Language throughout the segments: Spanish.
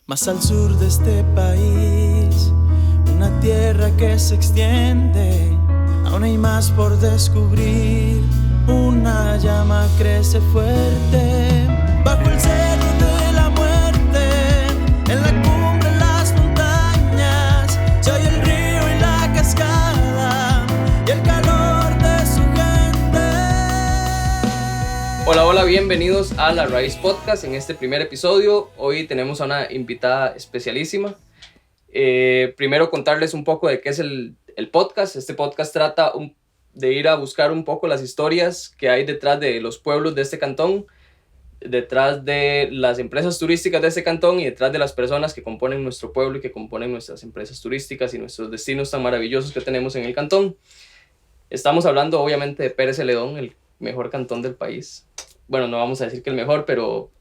Más al sur de este país, una tierra que se extiende, aún hay más por descubrir. Una llama crece fuerte bajo el cerro de la muerte, en la cumbre de las montañas se oye el río y la cascada y el calor de su gente. Hola, bienvenidos a La Raíz Podcast. En este primer episodio, hoy tenemos a una invitada especialísima. Primero contarles un poco de qué es el podcast. Este podcast trata de ir a buscar un poco las historias que hay detrás de los pueblos de este cantón, detrás de las empresas turísticas de este cantón y detrás de las personas que componen nuestro pueblo y que componen nuestras empresas turísticas y nuestros destinos tan maravillosos que tenemos en el cantón. Estamos hablando obviamente de Pérez Celedón, el mejor cantón del país. Bueno, no vamos a decir que el mejor, pero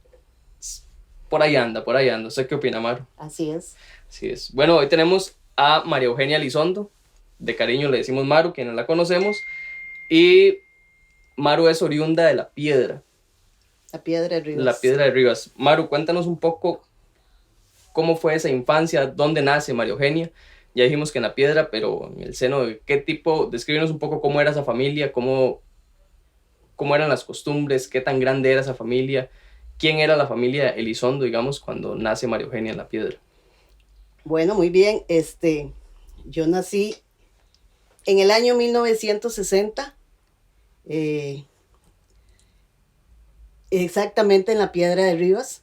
por ahí anda. ¿Usted qué opina, Maru? Así es. Así es. Bueno, hoy tenemos a María Eugenia Elizondo, de cariño le decimos Maru, quienes la conocemos, y Maru es oriunda de La Piedra. La Piedra de Rivas. La Piedra de Rivas. Maru, cuéntanos un poco cómo fue esa infancia, dónde nace María Eugenia. Ya dijimos que en La Piedra, pero en el seno de qué tipo, descríbenos un poco cómo era esa familia, cómo eran las costumbres, qué tan grande era esa familia, quién era la familia Elizondo, digamos, cuando nace María Eugenia en La Piedra. Bueno, muy bien. Yo nací en el año 1960, exactamente en La Piedra de Rivas.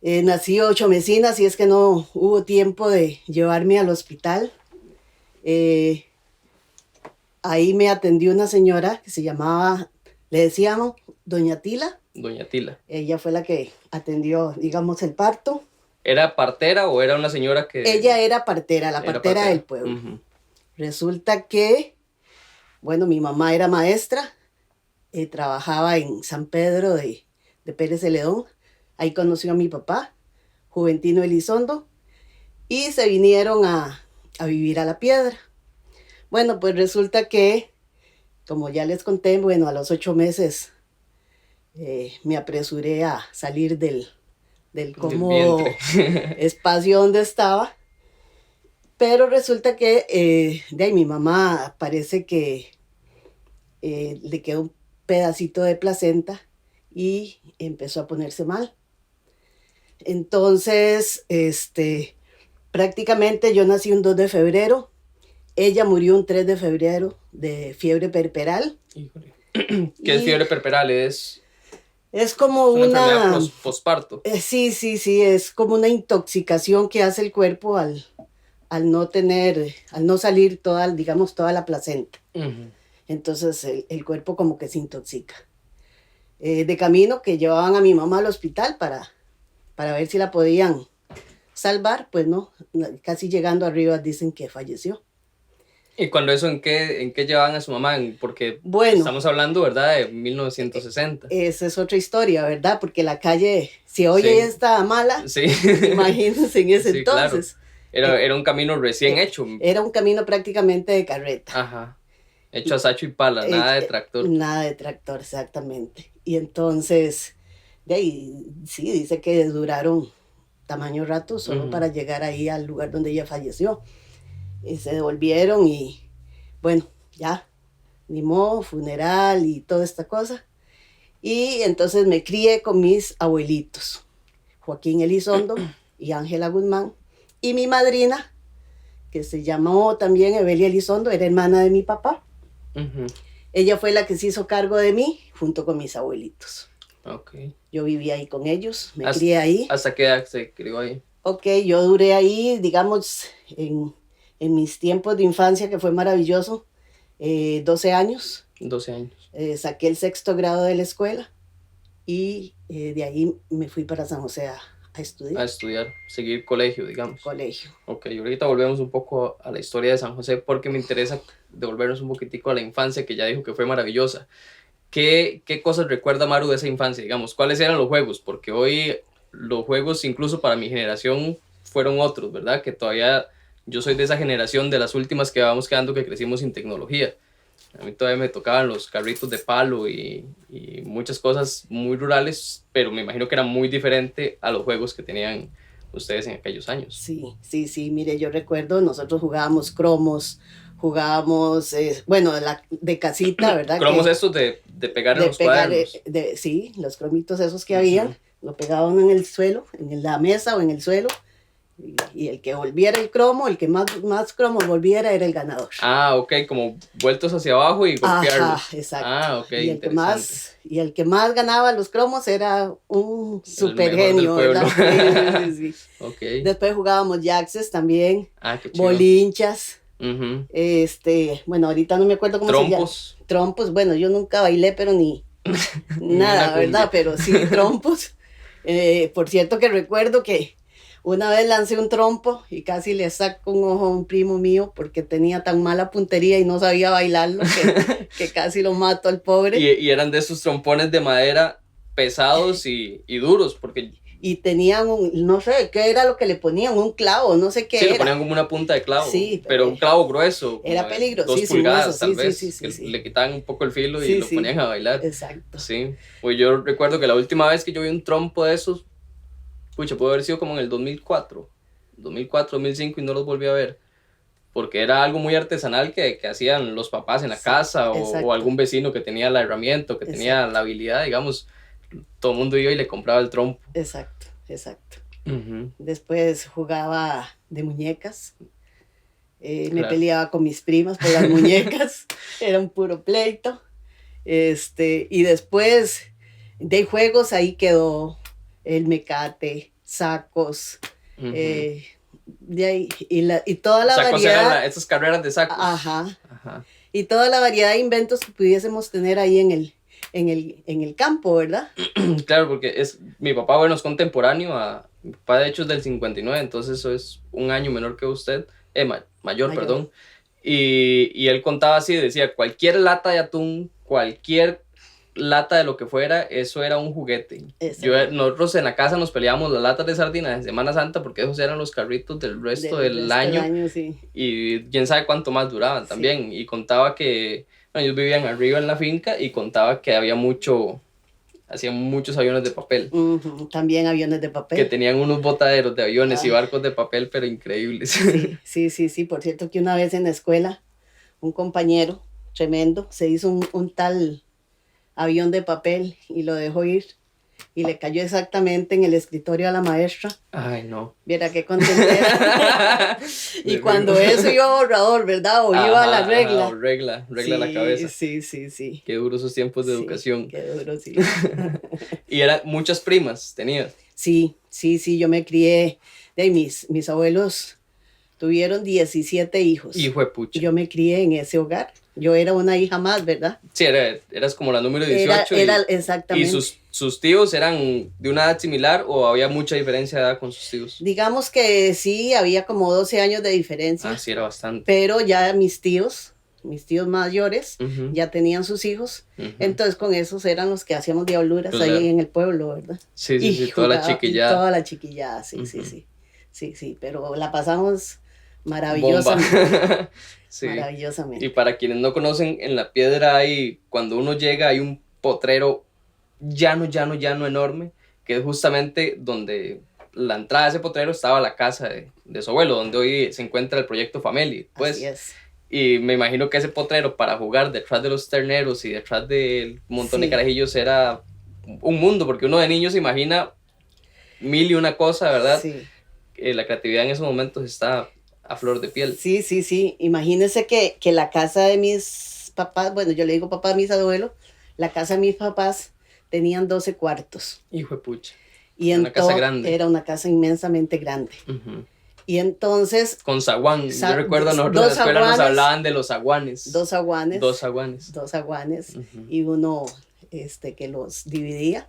Nací 8 meses, así es que no hubo tiempo de llevarme al hospital. Ahí me atendió una señora que se llamaba, le decíamos, Doña Tila. Doña Tila. Ella fue la que atendió, digamos, el parto. ¿Era partera o era una señora que...? Ella era partera, la partera del pueblo. Uh-huh. Resulta que, bueno, mi mamá era maestra, trabajaba en San Pedro de Pérez Celedón. Ahí conoció a mi papá, Juventino Elizondo, y se vinieron a vivir a La Piedra. Bueno, pues resulta que, como ya les conté, bueno, a los 8 meses me apresuré a salir del cómodo espacio donde estaba. Pero resulta que de ahí mi mamá parece que le quedó un pedacito de placenta y empezó a ponerse mal. Entonces, prácticamente yo nací un 2 de febrero. Ella murió un 3 de febrero de fiebre perperal. Híjole. ¿Qué es fiebre perperal? Es como una enfermedad posparto. Sí, es como una intoxicación que hace el cuerpo al no salir toda la placenta. Uh-huh. Entonces el cuerpo como que se intoxica. De camino que llevaban a mi mamá al hospital para ver si la podían salvar, pues no, casi llegando arriba dicen que falleció. ¿Y cuando eso en qué llevaban a su mamá? Porque bueno, estamos hablando, ¿verdad?, de 1960. Esa es otra historia, ¿verdad? Porque la calle, si hoy ya estaba mala, sí. Imagínense en ese entonces. Claro. Era un camino recién hecho. Era un camino prácticamente de carreta. Ajá. Hecho a sacho y pala, nada de tractor. Nada de tractor, exactamente. Y entonces, de ahí, sí, dice que duraron tamaño rato solo para llegar ahí al lugar donde ella falleció. Y se devolvieron y, bueno, ya, ni modo, funeral y toda esta cosa. Y entonces me crié con mis abuelitos, Joaquín Elizondo y Ángela Guzmán. Y mi madrina, que se llamó también Evelia Elizondo, era hermana de mi papá. Uh-huh. Ella fue la que se hizo cargo de mí junto con mis abuelitos. Okay. Yo vivía ahí con ellos, me crié ahí. ¿Hasta qué edad se crió ahí? Ok, yo duré ahí, digamos, en mis tiempos de infancia, que fue maravilloso, 12 años. 12 años. Saqué el 6º grado de la escuela y de ahí me fui para San José a estudiar. A estudiar, seguir colegio, digamos. Colegio. Ok, ahorita volvemos un poco a la historia de San José porque me interesa devolvernos un poquitico a la infancia que ya dijo que fue maravillosa. ¿Qué cosas recuerda Maru de esa infancia? Digamos, ¿cuáles eran los juegos? Porque hoy los juegos, incluso para mi generación, fueron otros, ¿verdad? Que todavía yo soy de esa generación de las últimas que vamos quedando que crecimos sin tecnología. A mí todavía me tocaban los carritos de palo y muchas cosas muy rurales, pero me imagino que era muy diferente a los juegos que tenían ustedes en aquellos años. Sí, mire, yo recuerdo, nosotros jugábamos cromos, jugábamos, de casita, ¿verdad? Cromos estos de pegar en los cuadernos. Sí, los cromitos esos que habían, lo pegaban en el suelo, en la mesa o en el suelo, y el que volviera el cromo, el que más cromos volviera era el ganador. Ah, ok, como vueltos hacia abajo y golpearlos. Ajá, exacto. Ah, ok, y el que más ganaba los cromos era un super genio, ¿verdad? Sí. Okay. Después jugábamos jaxes también, qué chido. bolinchas, bueno, ahorita no me acuerdo cómo se llama. Trompos, bueno, yo nunca bailé, pero ni nada, ¿verdad? Pero sí, trompos. Por cierto que recuerdo que una vez lancé un trompo y casi le saco un ojo a un primo mío porque tenía tan mala puntería y no sabía bailarlo que casi lo mato al pobre. Y eran de esos trompones de madera pesados y duros, porque... Y tenían no sé, ¿qué era lo que le ponían? Un clavo, no sé qué era. Sí, le ponían como una punta de clavo, sí, pero un clavo grueso. Era peligrosísimo. 2 pulgadas, eso, tal vez. Sí. Le quitaban un poco el filo y lo ponían a bailar. Exacto. Sí, pues yo recuerdo que la última vez que yo vi un trompo de esos, pudo haber sido como en el 2004, 2005 y no los volví a ver. Porque era algo muy artesanal que hacían los papás en la casa o algún vecino que tenía la herramienta, que tenía la habilidad, digamos. Todo el mundo iba y le compraba el trompo. Exacto. Uh-huh. Después jugaba de muñecas. Me peleaba con mis primas por las muñecas. Era un puro pleito. Y después de juegos ahí quedó el mecate, sacos. Uh-huh. De ahí, y toda la sacos variedad. Eran estas carreras de sacos. Ajá. Y toda la variedad de inventos que pudiésemos tener ahí en el campo, ¿verdad? Claro, porque mi papá, bueno, es contemporáneo mi papá de hecho es del 59, entonces eso es un año menor que usted, mayor, perdón, y él contaba así, decía, cualquier lata de atún, cualquier lata de lo que fuera, eso era un juguete. Nosotros en la casa nos peleábamos las latas de sardinas en Semana Santa porque esos eran los carritos del resto del año sí. Y quién sabe cuánto más duraban también, y contaba que ellos vivían arriba en la finca y contaba que hacían muchos aviones de papel. También aviones de papel. Que tenían unos botaderos de aviones y barcos de papel, pero increíbles. Sí. Por cierto que una vez en la escuela, un compañero tremendo se hizo un tal avión de papel y lo dejó ir. Y le cayó exactamente en el escritorio a la maestra. Ay, no. Viera qué contentera. Y cuando eso iba a borrador, ¿verdad? O iba a la regla. Regla la cabeza. Sí. Qué duros esos tiempos de educación. Qué duro, sí. ¿Y eran muchas primas tenías? Sí, yo me crié. Mis abuelos tuvieron 17 hijos. Hijo de pucha. Yo me crié en ese hogar. Yo era una hija más, ¿verdad? Sí, eras como la número 18. Exactamente. ¿Y sus tíos eran de una edad similar o había mucha diferencia de edad con sus tíos? Digamos que sí, había como 12 años de diferencia. Ah, sí, era bastante. Pero ya mis tíos mayores, ya tenían sus hijos. Entonces con esos eran los que hacíamos diabluras ahí en el pueblo, ¿verdad? Sí, toda la chiquillada. Toda la chiquillada, sí. Pero la pasamos maravillosamente. Sí. Maravillosamente. Y para quienes no conocen, en La Piedra cuando uno llega hay un potrero llano enorme, que es justamente donde la entrada de ese potrero estaba la casa de su abuelo, donde hoy se encuentra el proyecto Family, pues. Así es. Y me imagino que ese potrero para jugar detrás de los terneros y detrás del montón de carajillos era un mundo, porque uno de niño se imagina mil y una cosa, ¿verdad? Sí. La creatividad en esos momentos está a flor de piel. Sí. Imagínense que la casa de mis papás, bueno, yo le digo papá a mis abuelos, la casa de mis papás tenían 12 cuartos. Hijo de pucha. Y una casa grande. Era una casa inmensamente grande. Y entonces... Con zaguán. Yo recuerdo nosotros en la escuela nos hablaban de los zaguanes. Dos zaguanes. Uh-huh. Y uno que los dividía.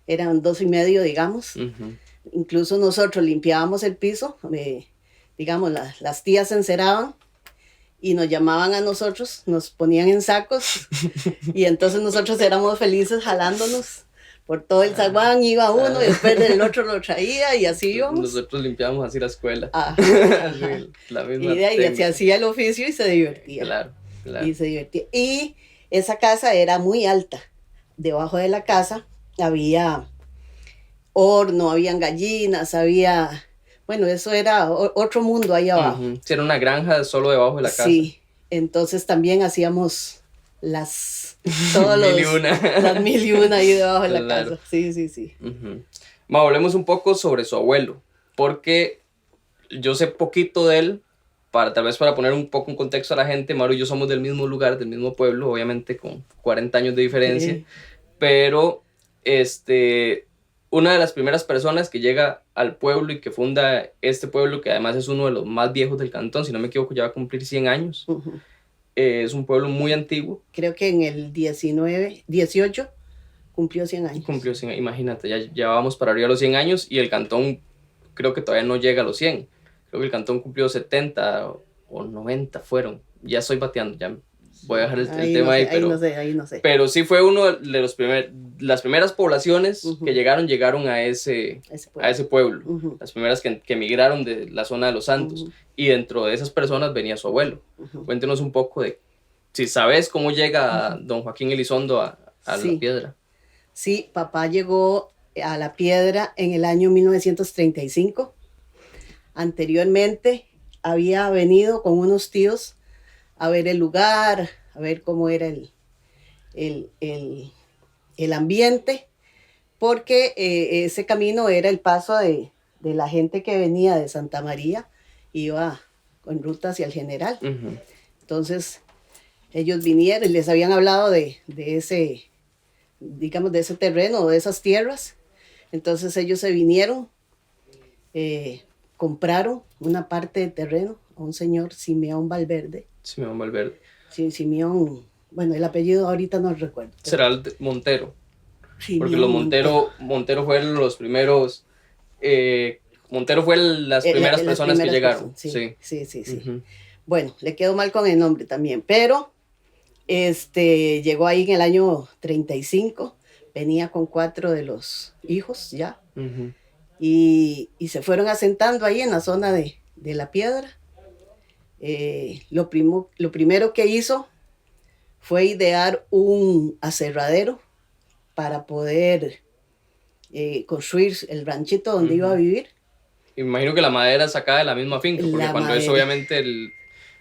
Eran 2.5, digamos. Incluso nosotros limpiábamos el piso. Digamos, las tías se enceraban y nos llamaban a nosotros, nos ponían en sacos y entonces nosotros éramos felices jalándonos por todo el zaguán, iba uno y después el otro lo traía y así íbamos. Nosotros limpiábamos así la escuela. Sí, la misma y se hacía el oficio y se divertía. Claro. Y se divertía. Y esa casa era muy alta. Debajo de la casa había horno, habían gallinas, había Bueno, eso era otro mundo ahí abajo. Sí, era una granja solo debajo de la casa. Sí, entonces también hacíamos las mil y una ahí debajo de la casa. Sí. Ma, hablemos un poco sobre su abuelo, porque yo sé poquito de él, tal vez para poner un poco en contexto a la gente. Maru y yo somos del mismo lugar, del mismo pueblo, obviamente con 40 años de diferencia, sí. Pero una de las primeras personas que llega al pueblo y que funda este pueblo, que además es uno de los más viejos del cantón, si no me equivoco ya va a cumplir 100 años, es un pueblo muy antiguo. Creo que en el 18 cumplió 100 años. Cumplió 100, imagínate, ya vamos para arriba a los 100 años y el cantón creo que todavía no llega a los 100. Creo que el cantón cumplió 70 o 90 fueron. Ya estoy bateando, ya voy a dejar el tema ahí, pero ahí no sé. Pero sí fue uno de las primeras poblaciones que llegaron a ese pueblo. Las primeras que emigraron de la zona de Los Santos. Y dentro de esas personas venía su abuelo. Cuéntenos un poco de, si sabes cómo llega don Joaquín Elizondo a La Piedra. Sí, papá llegó a La Piedra en el año 1935. Anteriormente había venido con unos tíos a ver el lugar, a ver cómo era el ambiente, porque ese camino era el paso de la gente que venía de Santa María, iba en ruta hacia el General. Entonces ellos vinieron y les habían hablado de ese, digamos, de ese terreno, de esas tierras. Entonces ellos se vinieron, compraron una parte de terreno a un señor Simeón Valverde. Sí, Simeón, bueno, el apellido ahorita no recuerdo. Será el Montero. Porque los Montero fueron los primeros, Montero fue las primeras personas que llegaron. Sí. Bueno, le quedó mal con el nombre también, pero llegó ahí en el año 35, venía con 4 de los hijos ya, y se fueron asentando ahí en la zona de La Piedra. Lo primero que hizo fue idear un aserradero para poder construir el ranchito donde iba a vivir. Imagino que la madera sacada de la misma finca, porque cuando es obviamente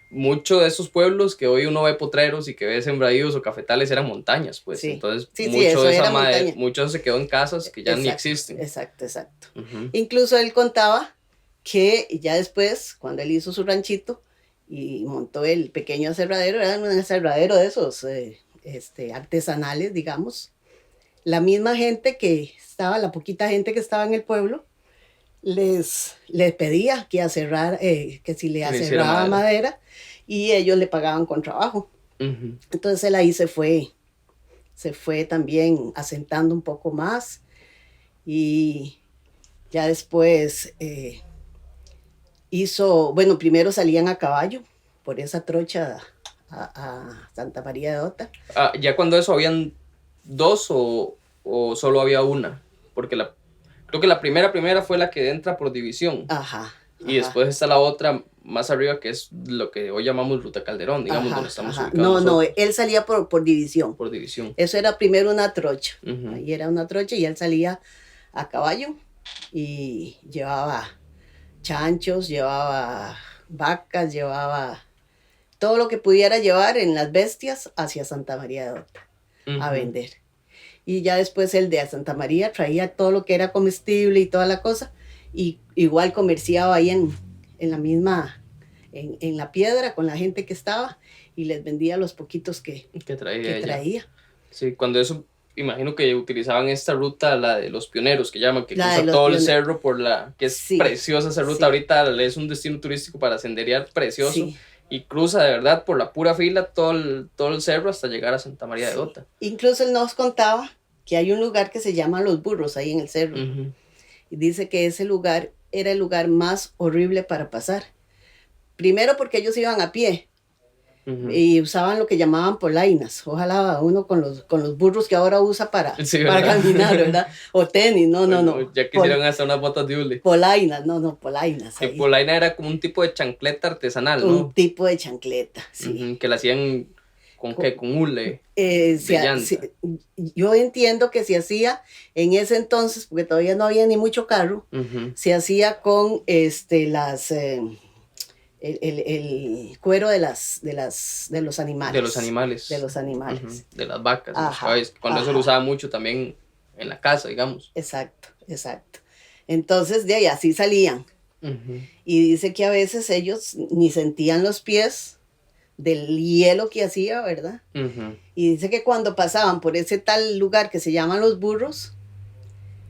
muchos de esos pueblos que hoy uno ve potreros y que ve sembradíos o cafetales eran montañas, pues. Sí. Entonces mucho de esa madera, mucho se quedó en casas que ya ni existen. Exacto. Incluso él contaba que ya después, cuando él hizo su ranchito y montó el pequeño aserradero, era un aserradero de esos artesanales, digamos. La misma gente que estaba, la poquita gente que estaba en el pueblo, les pedía que si le aserraba madera, y ellos le pagaban con trabajo. Entonces él ahí se fue también asentando un poco más, y ya después primero salían a caballo por esa trocha a Santa María de Ota. ¿Ya cuando eso habían 2 o solo había una? Porque creo que la primera fue la que entra por división. Y después está la otra más arriba, que es lo que hoy llamamos Ruta Calderón, digamos, donde estamos ubicados. No, él salía por división. Por división. Eso era primero una trocha. Ahí era una trocha y él salía a caballo y llevaba chanchos, llevaba vacas, llevaba todo lo que pudiera llevar en las bestias hacia Santa María de Ota a vender. Y ya después el de Santa María traía todo lo que era comestible y toda la cosa, y igual comerciaba ahí en la misma, en La Piedra con la gente que estaba, y les vendía los poquitos que traía. Sí, cuando eso, imagino que utilizaban esta ruta, la de los pioneros, que llaman, que cruza todo el cerro que es preciosa esa ruta. Ahorita es un destino turístico para senderear precioso. Y cruza de verdad por la pura fila todo el cerro hasta llegar a Santa María de Ota. Incluso él nos contaba que hay un lugar que se llama Los Burros ahí en el cerro. Y dice que ese lugar era el lugar más horrible para pasar. Primero porque ellos iban a pie y usaban lo que llamaban polainas. Ojalá uno con los burros que ahora usa para caminar, ¿verdad? O tenis, no. Ya quisieron hacer unas botas de hule. Polainas. Que polaina era como un tipo de chancleta artesanal, ¿no? Un tipo de chancleta, sí. Que la hacían ¿Con qué? ¿Con hule? Yo entiendo que se hacía en ese entonces, porque todavía no había ni mucho carro, se hacía con el cuero de los animales. De los animales. De los animales. De las vacas. Cuando eso lo usaba mucho también en la casa, digamos. Exacto. Entonces, de ahí así salían. Y dice que a veces ellos ni sentían los pies del hielo que hacía, ¿verdad? Y dice que cuando pasaban por ese tal lugar que se llaman Los Burros,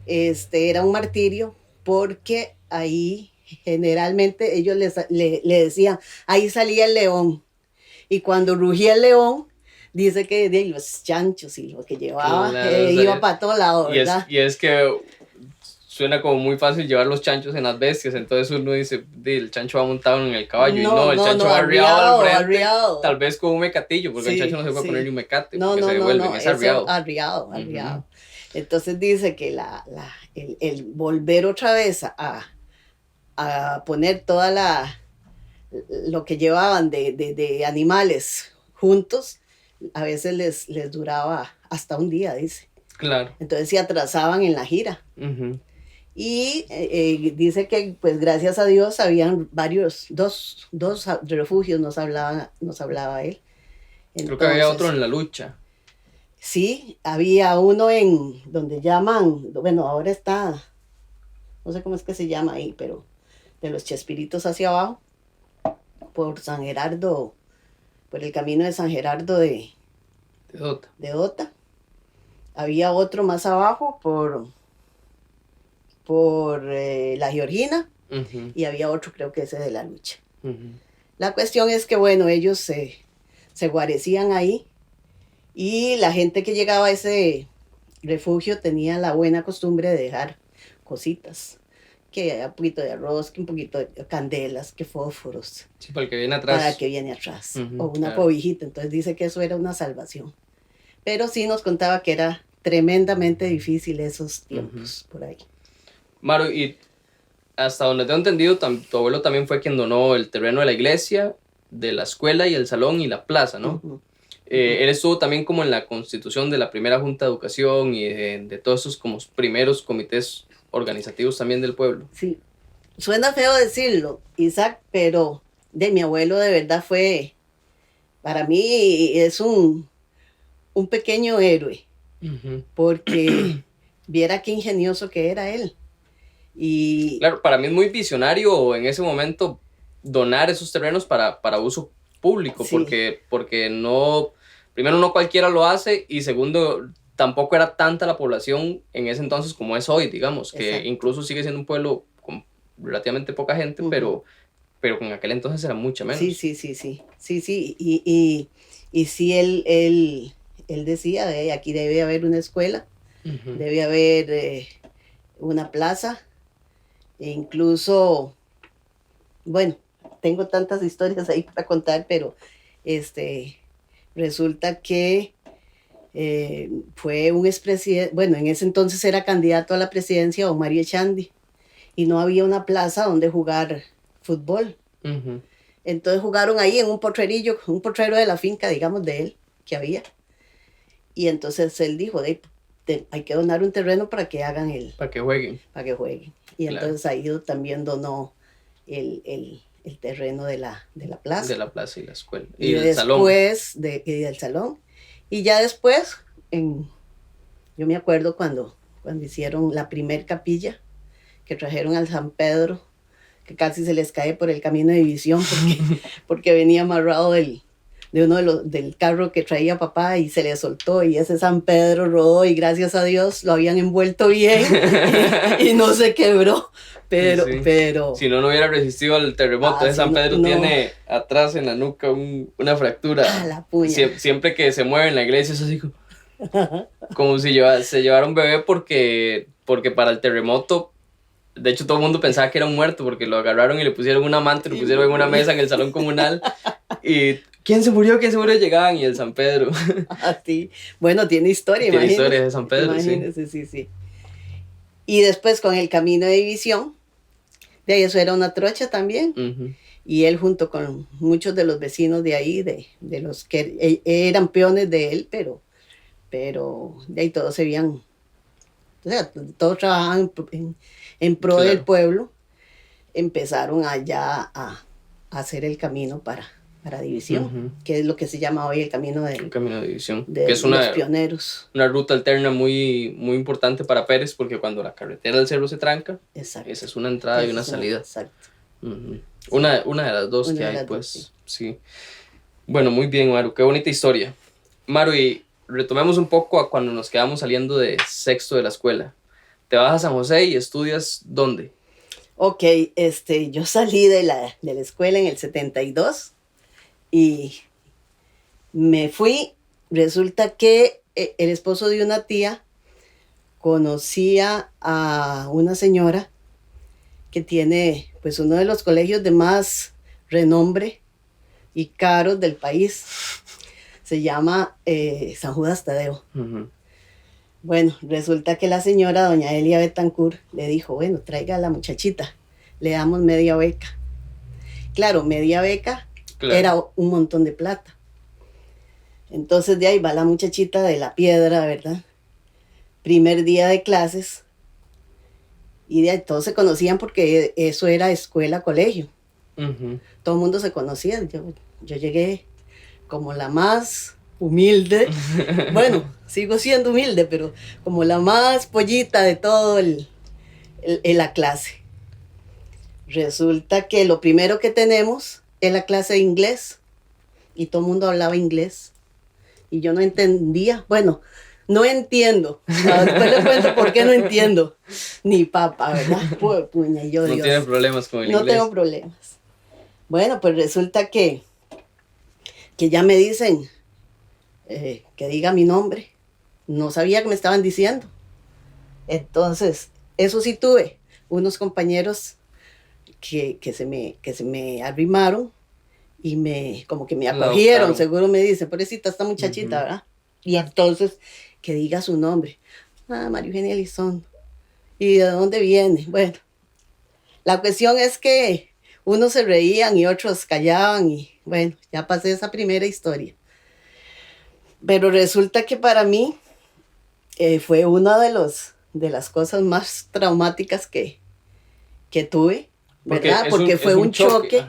era un martirio, porque ahí generalmente ellos le decían, ahí salía el león. Y cuando rugía el león, dice que de los chanchos y lo que llevaba, iba para todos lados, ¿verdad? Y es que suena como muy fácil llevar los chanchos en las bestias, entonces uno dice, el chancho va montado en el caballo, el chancho va arriado al frente, tal vez con un mecatillo, porque el chancho no se puede poner ni un mecate, porque se devuelve, es arriado. Entonces dice que el volver otra vez a poner toda lo que llevaban de animales juntos, a veces les duraba hasta un día, dice. Claro. Entonces se atrasaban en la gira. Y dice que pues gracias a Dios habían dos refugios, nos hablaba él. Entonces, creo que había otro en La Lucha. Sí, había uno en donde llaman, bueno, ahora está, no sé cómo es que se llama ahí, pero de los Chespiritos hacia abajo, por San Gerardo, por el camino de San Gerardo de Ota. Había otro más abajo por la Georgina, y había otro, creo que ese de La Lucha. La cuestión es que, bueno, ellos se guarecían ahí, y la gente que llegaba a ese refugio tenía la buena costumbre de dejar cositas, que un poquito de arroz, que un poquito de candelas, que fósforos. Sí, para el que viene atrás. Para el que viene atrás, o una cobijita. Entonces dice que eso era una salvación. Pero sí nos contaba que era tremendamente difícil esos tiempos por ahí. Maru, y hasta donde tengo entendido, tu abuelo también fue quien donó el terreno de la iglesia, de la escuela y el salón y la plaza, ¿no? Él estuvo también como en la constitución de la primera Junta de Educación y de todos esos como primeros comités organizativos también del pueblo. Sí, suena feo decirlo, Isaac, pero de mi abuelo de verdad fue, para mí es un pequeño héroe, porque viera qué ingenioso que era él. Y claro, para mí es muy visionario en ese momento donar esos terrenos para uso público, sí. porque no, primero no cualquiera lo hace, y segundo, tampoco era tanta la población en ese entonces como es hoy, digamos, que exacto. Incluso sigue siendo un pueblo con relativamente poca gente, pero en aquel entonces era mucha menos. Sí, y sí, él decía, aquí debe haber una escuela, debe haber una plaza, e incluso, bueno, tengo tantas historias ahí para contar, pero resulta que fue un expresidente, bueno, en ese entonces era candidato a la presidencia Omar Echandi, y no había una plaza donde jugar fútbol. Entonces jugaron ahí en un potrero de la finca, digamos, de él, que había. Y entonces él dijo, hay que donar un terreno para que hagan para que jueguen. Y claro. Entonces ahí también donó el terreno de la plaza. De la plaza y la escuela. Y del salón. Y del salón. Y ya después, yo me acuerdo cuando hicieron la primer capilla, que trajeron al San Pedro, que casi se les cae por el camino de división, porque venía amarrado del carro que traía papá, y se le soltó, y ese San Pedro rodó, y gracias a Dios lo habían envuelto bien y no se quebró, pero si no hubiera resistido al terremoto. Ese San Pedro tiene atrás en la nuca una fractura. La puña. Siempre que se mueve en la iglesia es así como si se llevara un bebé, porque para el terremoto, de hecho todo el mundo pensaba que era un muerto, porque lo agarraron y le pusieron una manta, lo pusieron en una mesa en el salón comunal, y ¿quién se murió? Llegaban, y el San Pedro. Sí. Bueno, tiene historia, Tiene historia de San Pedro, sí. Y después con el camino de división, de ahí eso era una trocha también, y él junto con muchos de los vecinos de ahí, de los que eran peones de él, pero de ahí todos se veían, o sea, todos trabajaban en pro del pueblo, empezaron allá a hacer el camino para División, que es lo que se llama hoy el camino de División, que es los pioneros. Una ruta alterna muy, muy importante para Pérez, porque cuando la carretera del cerro se tranca, exacto, esa es una entrada y una salida. Exacto. Una de las dos que hay, pues, sí. Bueno, muy bien, Maru, qué bonita historia. Maru, y retomemos un poco a cuando nos quedamos saliendo de sexto de la escuela. ¿Te vas a San José y estudias dónde? Ok, yo salí de la escuela en el 72 y me fui. Resulta que el esposo de una tía conocía a una señora que tiene pues uno de los colegios de más renombre y caros del país. Se llama San Judas Tadeo. Bueno, resulta que la señora, doña Elia Betancourt, le dijo, bueno, traiga a la muchachita, le damos media beca. Claro, media beca era un montón de plata. Entonces de ahí va la muchachita de la piedra, ¿verdad? Primer día de clases, y de ahí todos se conocían porque eso era escuela, colegio. Todo el mundo se conocía. Yo llegué como la más humilde, bueno, sigo siendo humilde, pero como la más pollita de todo la clase. Resulta que lo primero que tenemos es la clase de inglés, y todo el mundo hablaba inglés, y yo no entendía, bueno, no entiendo, después les cuento por qué no entiendo, ni papa, ¿verdad? Puña, yo, no Dios. Tienes problemas con el inglés. No tengo problemas. Bueno, pues resulta que ya me dicen que diga mi nombre. No sabía que me estaban diciendo. Entonces, eso sí tuve unos compañeros que se me arrimaron y como que me acogieron, seguro me dicen, pobrecita esta muchachita, ¿verdad? Y entonces, que diga su nombre. María Eugenia Elizondo. ¿Y de dónde viene? Bueno, la cuestión es que unos se reían y otros callaban, y bueno, ya pasé esa primera historia. Pero resulta que para mí fue una de las cosas más traumáticas que tuve, ¿verdad? Porque fue un choque.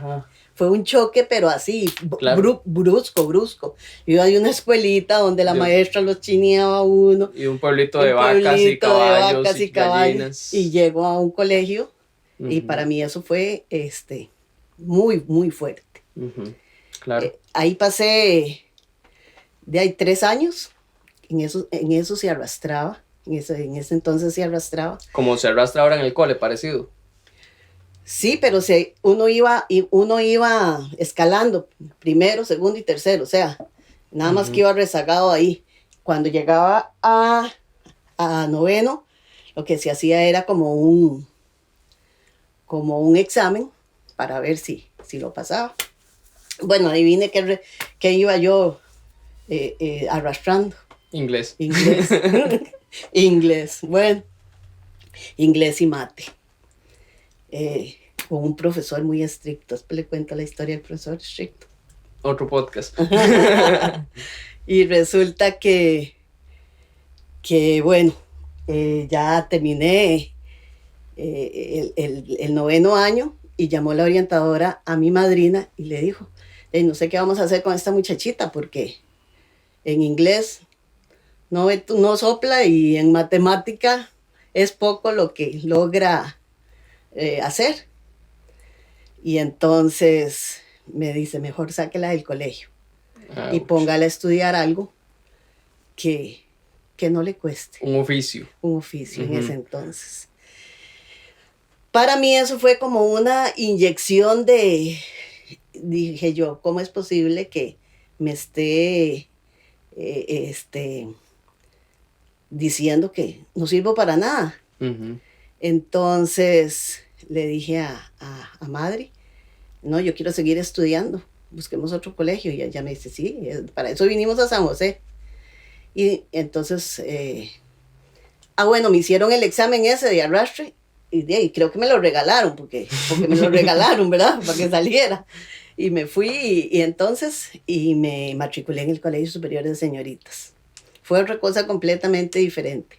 Fue un choque, pero así, claro. brusco. Yo iba de una escuelita donde la maestra los chineaba a uno. Y un pueblito de vacas y caballos y gallinas. Y llego a un colegio, y para mí eso fue muy, muy fuerte. Claro. Ahí pasé, de ahí 3 años, en eso se arrastraba, en ese entonces se arrastraba. Como se arrastra ahora en el cole, parecido. Sí, pero uno iba escalando, primero, segundo y tercero, o sea, nada más que iba rezagado ahí. Cuando llegaba a noveno, lo que se hacía era como un examen para ver si lo pasaba. Bueno, adivine qué iba yo arrastrando. Inglés. Inglés, bueno, inglés y mate. Con un profesor muy estricto. Después le cuento la historia del profesor estricto. Otro podcast. Y resulta que bueno, ya terminé el 9º año, y llamó la orientadora a mi madrina y le dijo, no sé qué vamos a hacer con esta muchachita, porque en inglés no sopla, y en matemática es poco lo que logra hacer. Y entonces me dice, mejor sáquela del colegio y póngala a estudiar algo que no le cueste. Un oficio. En ese entonces. Para mí eso fue como una inyección dije yo, ¿cómo es posible que me esté diciendo que no sirvo para nada? Entonces le dije a madre, no, yo quiero seguir estudiando, busquemos otro colegio. Y ella me dice, sí, para eso vinimos a San José. Y entonces, bueno, me hicieron el examen ese de arrastre, y creo que me lo regalaron, porque me lo regalaron, ¿verdad? Para que saliera. Y me fui y entonces me matriculé en el Colegio Superior de Señoritas. Fue otra cosa completamente diferente.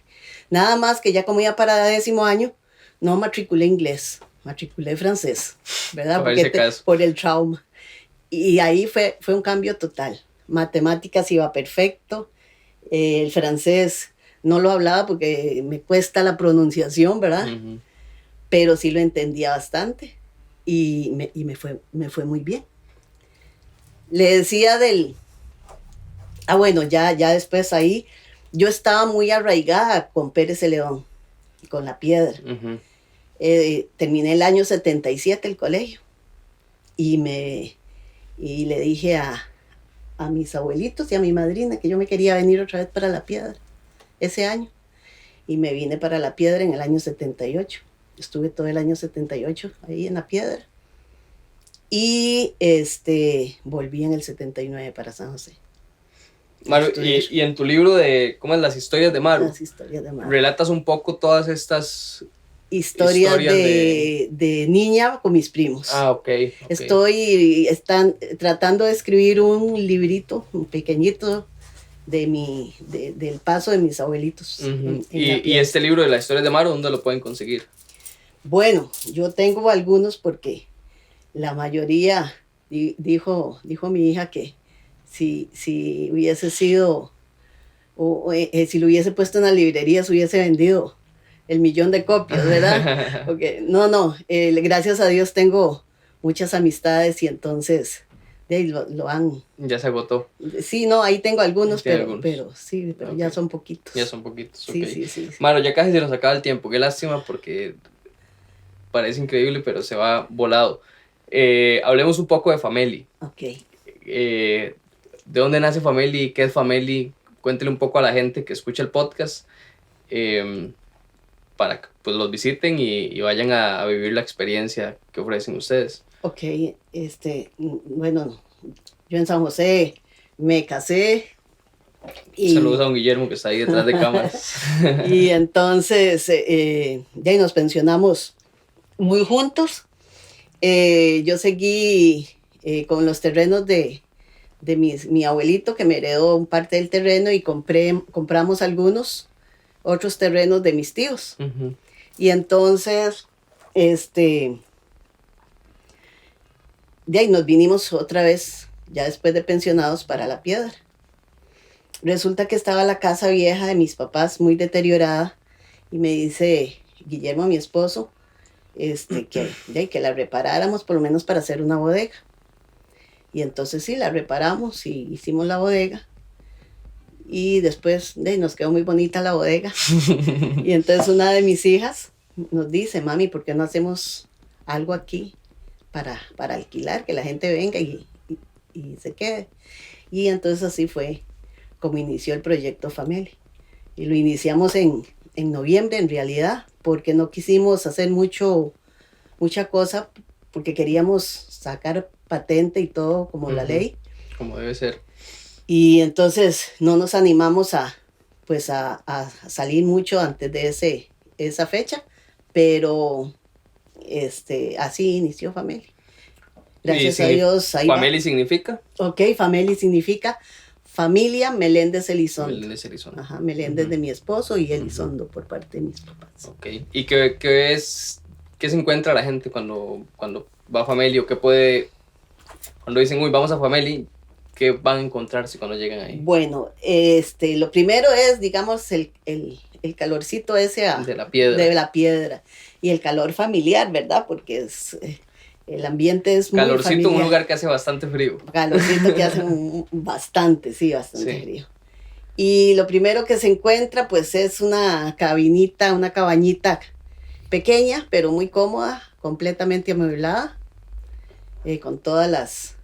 Nada más que ya como iba para 10º año, no matriculé inglés, matriculé francés, ¿verdad? Por el trauma. Y ahí fue un cambio total. Matemáticas iba perfecto, el francés no lo hablaba porque me cuesta la pronunciación, ¿verdad? Uh-huh. Pero sí lo entendía bastante y me fue muy bien. Le decía bueno, ya después ahí, yo estaba muy arraigada con Pérez Celedón, con La Piedra. Uh-huh. Terminé el año 77 el colegio y le dije a mis abuelitos y a mi madrina que yo me quería venir otra vez para La Piedra ese año. Y me vine para La Piedra en el año 78. Estuve todo el año 78 ahí en La Piedra. Y volví en el 79 para San José. Maru, y en tu libro de, ¿cómo es? Las historias de Maru. Las historias de Maru. Relatas un poco todas estas historias de niña con mis primos. Ah, ok. Están tratando de escribir un librito, un pequeñito, del paso de mis abuelitos. Uh-huh. ¿Y este libro de las historias de Maru, dónde lo pueden conseguir? Bueno, yo tengo algunos porque la mayoría, dijo mi hija que si hubiese sido, si lo hubiese puesto en la librería, se hubiese vendido el 1,000,000 de copias, ¿verdad? Porque, gracias a Dios tengo muchas amistades y entonces lo han... Ya se agotó. Sí, ahí tengo algunos, pero okay. Ya son poquitos. Ya son poquitos, sí, ok. Sí. Maro, ya casi se nos acaba el tiempo, qué lástima porque parece increíble, pero se va volado. Hablemos un poco de Fameli. Ok. ¿De dónde nace Fameli? ¿Qué es Fameli? Cuéntele un poco a la gente que escucha el podcast para que pues, los visiten y vayan a vivir la experiencia que ofrecen ustedes. Ok, bueno, yo en San José me casé. Saludos a don Guillermo que está ahí detrás de cámaras. Y entonces ya nos pensionamos muy juntos. Yo seguí con los terrenos de mi abuelito que me heredó parte del terreno y compramos otros terrenos de mis tíos. Uh-huh. Y entonces, de ahí nos vinimos otra vez, ya después de pensionados, para La Piedra. Resulta que estaba la casa vieja de mis papás muy deteriorada y me dice Guillermo, mi esposo, que la reparáramos por lo menos para hacer una bodega. Y entonces sí, la reparamos y hicimos la bodega. Y después nos quedó muy bonita la bodega. Y entonces una de mis hijas nos dice, mami, ¿por qué no hacemos algo aquí para alquilar? Que la gente venga y se quede. Y entonces así fue como inició el proyecto Fameli. Y lo iniciamos en noviembre en realidad, porque no quisimos hacer mucha cosa, porque queríamos sacar patente y todo como la ley. Como debe ser. Y entonces no nos animamos a salir mucho antes de esa fecha, pero así inició Fameli. Gracias a Dios. ¿Fameli significa? Ok, Fameli significa Familia Meléndez Elizondo. Meléndez Elizondo. Ajá, Meléndez de mi esposo y Elizondo por parte de mis papás. Ok, ¿y qué se encuentra la gente cuando va a Fameli o qué puede, cuando dicen, uy, vamos a Fameli? ¿Qué van a encontrarse cuando llegan ahí? Bueno, lo primero es, digamos, el calorcito ese de la piedra. De La Piedra. Y el calor familiar, ¿verdad? Porque el ambiente es muy calorcito familiar. En un lugar que hace bastante frío. Calorcito que hace bastante frío. Y lo primero que se encuentra, pues, es una cabañita pequeña, pero muy cómoda, completamente amueblada, con todas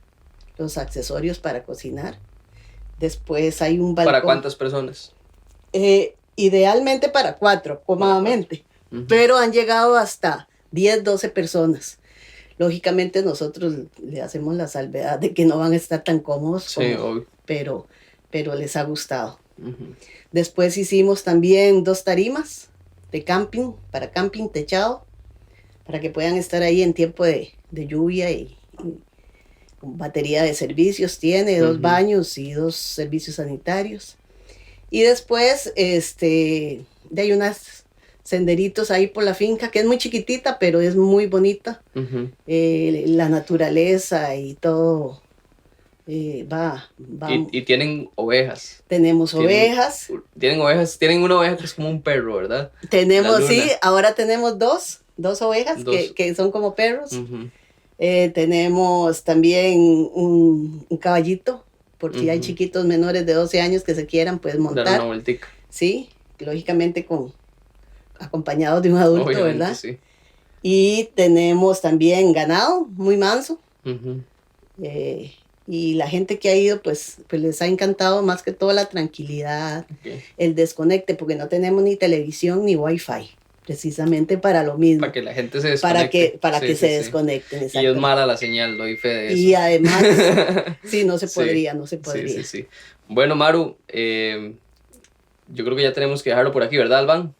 los accesorios para cocinar. Después hay un balcón. ¿Para cuántas personas? Idealmente para 4, cómodamente. Uh-huh. Pero han llegado hasta 10, 12 personas. Lógicamente nosotros le hacemos la salvedad de que no van a estar tan cómodos, obvio. pero les ha gustado. Uh-huh. Después hicimos también 2 tarimas de camping, para camping techado, para que puedan estar ahí en tiempo de lluvia y con batería de servicios tiene, 2 baños y 2 servicios sanitarios. Y después, hay unas senderitos ahí por la finca, que es muy chiquitita, pero es muy bonita. La naturaleza y todo va. Y tienen ovejas. Tenemos ovejas. Tienen ovejas, tienen una oveja que es como un perro, ¿verdad? Tenemos, sí, ahora tenemos dos ovejas que son como perros. Tenemos también un caballito, por si hay chiquitos menores de 12 años que se quieran, pues montar. Dar una vueltica. Sí, lógicamente acompañados de un adulto, obviamente, ¿verdad? Sí. Y tenemos también ganado, muy manso. Y la gente que ha ido, pues les ha encantado más que todo la tranquilidad, el desconecte, porque no tenemos ni televisión ni wifi, precisamente para lo mismo. Para que la gente se desconecte. Para que se desconecten, y es mala la señal, doy fe de eso. Y además, sí, no se podría. Sí. Bueno, Maru, yo creo que ya tenemos que dejarlo por aquí, ¿verdad, Albán?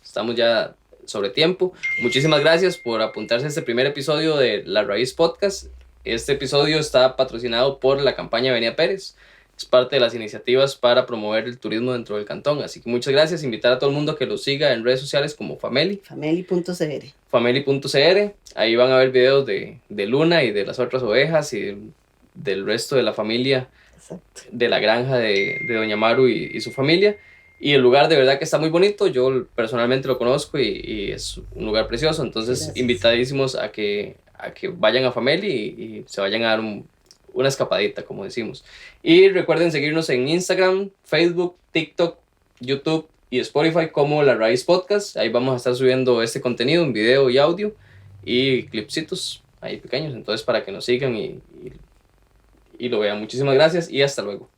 Estamos ya sobre tiempo. Muchísimas gracias por apuntarse a este primer episodio de La Raíz Podcast. Este episodio está patrocinado por la campaña Venia Pérez. Es parte de las iniciativas para promover el turismo dentro del cantón. Así que muchas gracias. Invitar a todo el mundo a que lo siga en redes sociales como Fameli. Fameli.cr. Fameli.cr. Ahí van a ver videos de Luna y de las otras ovejas y del resto de la familia. Exacto. De la granja de Doña Maru y su familia. Y el lugar de verdad que está muy bonito. Yo personalmente lo conozco y es un lugar precioso. Entonces, invitadísimos a que vayan a Fameli y se vayan a dar una escapadita, como decimos. Y recuerden seguirnos en Instagram, Facebook, TikTok, YouTube y Spotify como La Raíz Podcast. Ahí vamos a estar subiendo este contenido en video y audio y clipsitos ahí pequeños. Entonces, para que nos sigan y lo vean. Muchísimas gracias y hasta luego.